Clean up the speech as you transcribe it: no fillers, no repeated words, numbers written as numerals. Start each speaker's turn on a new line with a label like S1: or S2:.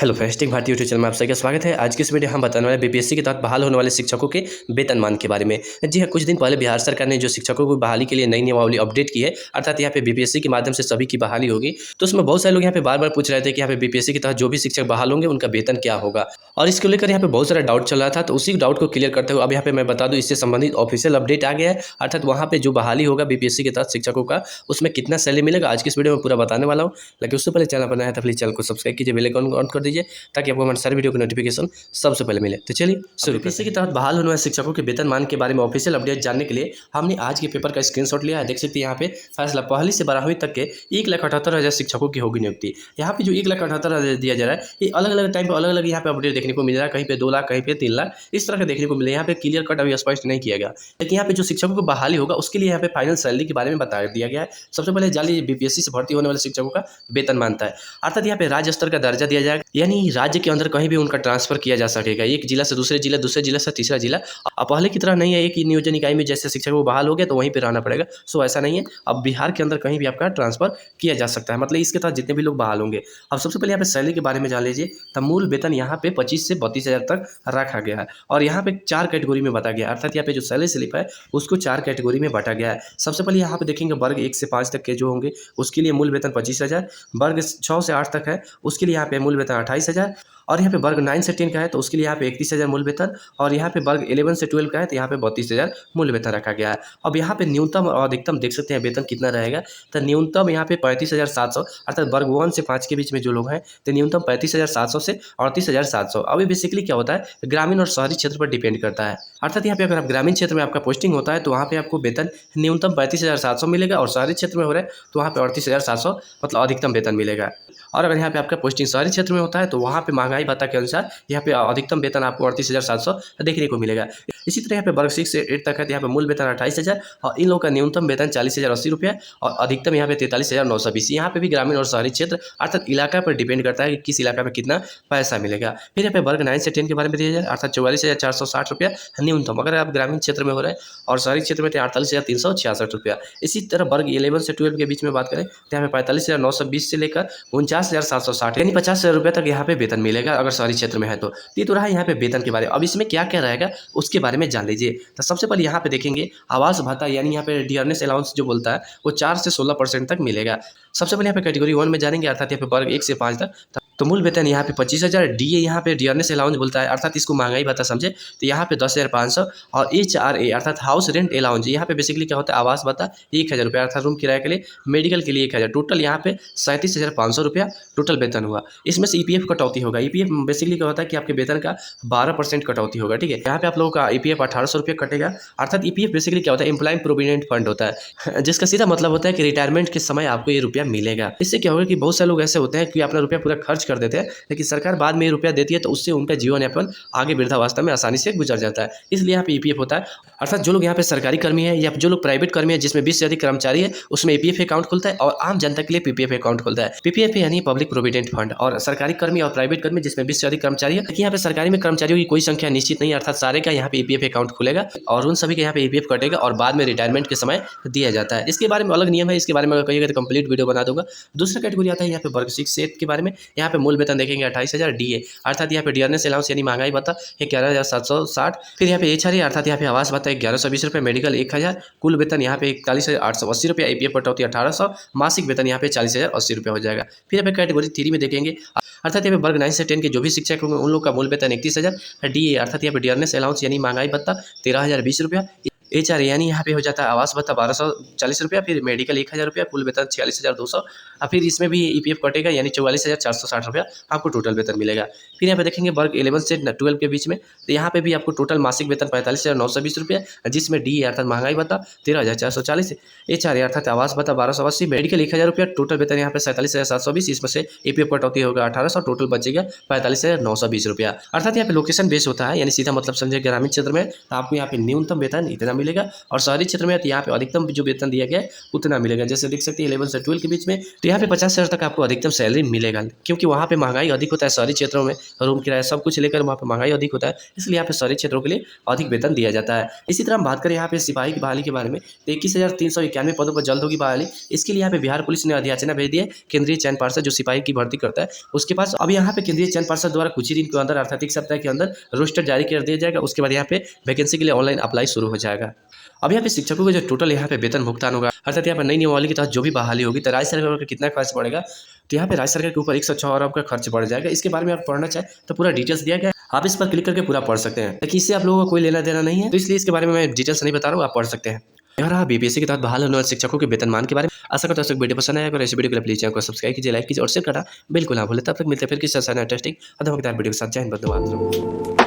S1: Hello friends, take भारतीय YouTube channel में आप सभी का स्वागत है। आज की इस वीडियो हम बताने वाले बीपीएससी के तहत बहाल होने वाले शिक्षकों के वेतनमान के बारे में। जी हाँ, कुछ दिन पहले बिहार सरकार ने जो शिक्षकों की बहाली के लिए नई नियमावली अपडेट की है, अर्थात यहाँ पे बीपीएससी के माध्यम से सभी की बहाली होगी। तो उसमें बहुत सारे लोग यहाँ पे बार बार पूछ रहे थे कि यहाँ पे बीपीएससी के तहत जो भी शिक्षक बहाल होंगे उनका वेतन क्या होगा, और इसको लेकर यहाँ पे बहुत सारा डाउट चल रहा था। तो उसी डाउट को क्लियर करते हुए अब यहाँ पे मैं बता दूँ, इससे संबंधित ऑफिशियल अपडेट आ गया है। अर्थात वहाँ पे जो बहाली होगा बीपीएससी के तहत शिक्षकों का, उसमें कितना सैलरी मिलेगा आज की इस वीडियो में पूरा बताने वाला हूँ। लेकिन उससे पहले चैनल पर नया है तो प्लीज चैनल को सब्सक्राइब कीजिए, बेल आइकन ऑन कर दीजिए ताकि आपको हमारे सारे वीडियो की नोटिफिकेशन सबसे पहले मिले। तो चलिए शुरू करते हैं। इसी के तहत बहाल होने वाले शिक्षकों के वेतनमान के बारे में ऑफिशियल अपडेट जानने के लिए हमने आज के पेपर का स्क्रीनशॉट लिया है। देख सकते हैं यहाँ पे फैसला पहली से 12वीं तक के 1,78,000 शिक्षकों की होगी नियुक्ति। यहाँ पे जो 1,78,000 दिया जा रहा है, ये अलग अलग टाइम पर अलग अलग यहाँ पे अपडेट देखने को मिल रहा है। कहीं पे 2 लाख, कहीं पे 3 लाख, इस तरह का देखने को मिले। यहाँ पे क्लियर कट अभी स्पष्ट नहीं किया गया, लेकिन यहाँ पे जो शिक्षकों को बहाली होगा उसके लिए यहाँ पे फाइनल सैलरी के बारे में बता दिया गया है। सबसे पहले जाली बीपीएससी से भर्ती होने वाले शिक्षकों का वेतन मानता है, अर्थात यहाँ पे राज्य स्तर का दर्जा दिया जाएगा, यानी राज्य के अंदर कहीं भी उनका ट्रांसफर किया जा सकेगा, एक जिला से दूसरे जिला, दूसरे जिला से तीसरा जिला। अब पहले की तरह नहीं है एक ही नियोजन इकाई में जैसे शिक्षक को बहाल हो गया तो वहीं पे रहना पड़ेगा। सो ऐसा नहीं है, अब बिहार के अंदर कहीं भी आपका ट्रांसफर किया जा सकता है, मतलब इसके तहत जितने भी लोग बहाल होंगे। अब सबसे पहले यहाँ पे सैलरी के बारे में जान लीजिए। तो मूल वेतन यहाँ पे 25 से 32,000 तक रखा गया है, और यहाँ पे 4 कैटेगरी में बांटा गया है। अर्थात यहाँ पे जो सैलरी स्लिप है उसको 4 कैटेगरी में बांटा गया है। सबसे पहले यहाँ पे देखेंगे वर्ग 1 से 5 तक के जो होंगे उसके लिए मूल वेतन 25,000, वर्ग 6 से 8 तक है उसके लिए यहाँ पे मूल वेतन 28,000, और यहाँ पे वर्ग 9 से 10 का है तो उसके लिए यहाँ पे 31,000 मूल वेतन, और यहाँ पे वर्ग 11 से 12 का है तो यहाँ पे 32,000 मूल वेतन रखा गया है। अब यहाँ पे न्यूनतम और अधिकतम देख सकते हैं वेतन कितना रहेगा। तो न्यूनतम यहाँ पे 35,700, अर्थात वर्ग 1 से 5 के बीच में जो लोग हैं तो न्यूनतम 35,700 से 38,700। अब ये बेसिकली क्या होता है, ग्रामीण और शहरी क्षेत्र पर डिपेंड करता है। अर्थात यहाँ पे अगर आप ग्रामीण क्षेत्र में आपका पोस्टिंग होता है तो वहाँ पे आपको वेतन न्यूनतम 35,700 मिलेगा, और शहरी क्षेत्र में हो रहा है तो वहाँ पे 38,700 मतलब अधिकतम वेतन मिलेगा। और अगर यहाँ पे आपका पोस्टिंग शहरी क्षेत्र में होता है तो वहाँ पे महंगाई भत्ता के अनुसार यहाँ पे अधिकतम वेतन आपको 38,700 देखने को मिलेगा। इसी तरह यहाँ पे वर्ग 6 से 8 तक है तो यहाँ पे मूल वेतन 28,000, और इन लोगों का न्यूनतम वेतन 40,080 रुपया, और अधिकतम यहाँ पे 43,920। यहाँ पे भी ग्रामीण और शहरी क्षेत्र अर्थात इलाका पर डिपेंड करता है कि किस इलाका में कितना पैसा मिलेगा। फिर यहाँ पे वर्ग 9 से 10 के बारे में दिया जाए, अर्थात 44,460 रुपया न्यूनतम अगर आप ग्रामीण क्षेत्र में हो रहे हैं, और शहरी क्षेत्र में 48,366 रुपया। इसी तरह वर्ग 11 से 12 के बीच में बात करें तो यहाँ पे 45,920 से लेकर 49,760 यानी 50,000 रुपये तक यहाँ पे वेतन मिलेगा अगर शहरी क्षेत्र में है तो। ये तो रहा यहाँ पे वेतन के बारे में। अब इसमें क्या क्या रहेगा उसके बारे में जान लीजिए। तो सबसे पहले यहाँ पे देखेंगे आवास भत्ता, यानी यहाँ पे डियरनेस अलाउंस जो बोलता है वो 4 से 16% तक मिलेगा। सबसे पहले यहाँ पे कैटेगरी 1 में जानेंगे, अर्थात यहाँ पे वर्ग 1 से 5 तक। तो मूल वेतन यहाँ पे 25,000, डीए यहाँ पे डियरनेस अलाउंस बोलता है, अर्थात इसको महंगाई भत्ता समझे तो यहाँ पे 10,500, और HRA अर्थात हाउस रेंट अलाउंस यहाँ पे बेसिकली क्या होता है, आवास भत्ता 1,000 रुपया, अर्थात रूम किराए के लिए, मेडिकल के लिए 1,000, टोटल यहाँ पे 37,500 रुपया टोटल वेतन हुआ। इसमें से ईपीएफ कटौती होगा। ईपीएफ बेसिकली क्या होता है कि आपके वेतन का 12% कटौती होगा, ठीक है। यहाँ पे आप लोगों का ईपीएफ 1,800 रुपये कटेगा। अर्थात ईपीएफ बेसिकली क्या होता है, एम्प्लॉय प्रोविडेंट फंड होता है, जिसका सीधा मतलब होता है कि रिटायरमेंट के समय आपको ये रुपया मिलेगा। इससे क्या होगा कि बहुत सारे लोग ऐसे होते हैं कि अपना रुपया पूरा खर्च कर देते हैं, लेकिन सरकार बाद में ये रुपया देती है तो उससे उनका जीवन यापन आगे वृद्धावस्था में आसानी से गुजर जाता है। इसलिए यहाँ पे ईपीएफ होता है। अर्थात जो लोग यहाँ पे सरकारी कर्मी है या जो लोग प्राइवेट कर्मी है जिसमें 20 से अधिक कर्मचारी है उसमें ईपीएफ अकाउंट खुलता है, और आम जनता के लिए पीपीएफ अकाउंट खुलता है। पीपीएफ यानी पब्लिक प्रोविडेंट फंड। और सरकारी कर्मी और प्राइवेट कर्मी जिसमें 20 से अधिक कर्मचारी है, लेकिन यहाँ पे सरकारी में कर्मचारियों की कोई संख्या निश्चित नहीं है, अर्थात सारे का यहाँ पे ईपीएफ अकाउंट खुलेगा और उन सभी के यहाँ पे ईपीएफ कटेगा और बाद में रिटायरमेंट के समय दिया जाता है। इसके बारे में अलग नियम है, इसके बारे में अगर कहिएगा तो कंप्लीट वीडियो बना दूंगा। दूसरा कैटेगरी आता है यहाँ पे वर्ग 6 से 8 के बारे में। यहाँ पे मूल वेतन देखेंगे 28,000, डीए अर्थात यहाँ पे डियरनेस अलाउंस यानी महंगाई भत्ता 11,760, फिर यहाँ पे HRA अर्थात यहाँ पे आवास भत्ता 1,120 रुपये, मेडिकल 1,000, कुल वेतन यहाँ पे 41,880 रुपया, ईपीएफ कटौती 1,800, मासिक वेतन यहाँ पे 40,080 रुपये हो जाएगा। फिर यहाँ पे कैटेगरी 3 में देखेंगे, अर्थात यहाँ पे वर्ग 9 से 10 के जो भी शिक्षक होंगे उन लोग का मूल वेतन 31,000, डीए अर्थात यहाँ पे डियरनेस अलाउंस यानी महंगाई भत्ता 13,020 रुपया, HRA यानी यहाँ पे हो जाता है आवास भत्ता 1,240 रुपया, फिर मेडिकल 1,000 रुपया, कुल वेतन 46,200, और फिर इसमें भी ईपीएफ कटेगा यानी 44,460 रुपया आपको टोटल वेतन मिलेगा। फिर यहाँ पे देखेंगे वर्ग 11 से 12 के बीच में, तो यहाँ पे भी आपको टोटल मासिक वेतन 45,920 रुपया, जिसमें डीए अर्थात महंगाई भत्ता 13,440, HRA अर्थात आवास भत्ता 1,280, मेडिकल 1,000 रुपया, टोटल वेतन यहाँ पे 47,720, इसमें से ईपीएफ कटौती होगा 1,800, टोटल बचेगा 45,920 रुपया। अर्थात यहाँ पे लोकेशन बेस होता है, यानी सीधा मतलब समझे ग्रामीण क्षेत्र में तो आपको यहाँ पे न्यूनतम वेतन इतना मिलेगा, और शहरी क्षेत्र में तो यहाँ पे अधिकतम जो वेतन दिया गया है उतना मिलेगा। जैसे देख सकते हैं 11 से 12 के बीच में तो यहाँ पे 50,000 तक आपको अधिकतम सैलरी मिलेगा, क्योंकि वहाँ पे महंगाई अधिक होता है। शहरी क्षेत्रों में रूम किराया सब कुछ लेकर वहाँ पे महंगाई अधिक होता है, इसलिए यहाँ पे शहरी क्षेत्रों के लिए अधिक वेतन दिया जाता है। इसी तरह हम बात करें यहाँ पे सिपाही की बहाली के बारे में, तो 21,391 पदों पर जल्द होगी बहाली। इसके लिए यहाँ पे बिहार पुलिस ने अधियाचना भेज दी है केंद्रीय चयन पार्षद जो सिपाही की भर्ती करता है उसके पास। अब यहाँ पे केंद्रीय चयन पार्षद द्वारा कुछ ही दिन के अंदर अर्थात एक सप्ताह के अंदर रोस्टर जारी कर दिया जाएगा। उसके बाद यहाँ पे वैकेंसी के लिए ऑनलाइन अप्लाई शुरू हो जाएगा। अब यहाँ पे शिक्षकों का जो टोटल यहाँ पे वेतन भुगतान होगा, अर्थात यहाँ पर नई नियमावली के तहत जो भी बहाली होगी तो राज्य सरकार का कितना खर्च पड़ेगा, तो यहाँ पे राज्य सरकार के ऊपर 106 अरब का खर्च बढ़ जाएगा। इसके बारे में आप पढ़ना चाहें तो पूरा डिटेल्स दिया गया है, आप इस पर क्लिक करके पूरा पढ़ सकते हैं। लेकिन इससे आप लोगों को कोई लेना देना नहीं है, तो इसलिए इसके बारे में मैं डिटेल्स नहीं बता रहा हूँ, आप पढ़ सकते हैं। यह रहा बीपीएससी के तहत बहाल होने वाले शिक्षकों के वेतनमान के बारे में। आशा करता हूँ वीडियो पसंद आएगा और इस वीडियो को प्लीज चैनल को सब्सक्राइब कीजिए, लाइक कीजिए और शेयर करना बिल्कुल ना भूलें। तब तक मिलते हैं फिर किसी वीडियो के साथ। जय हिंद, वंदे मातरम।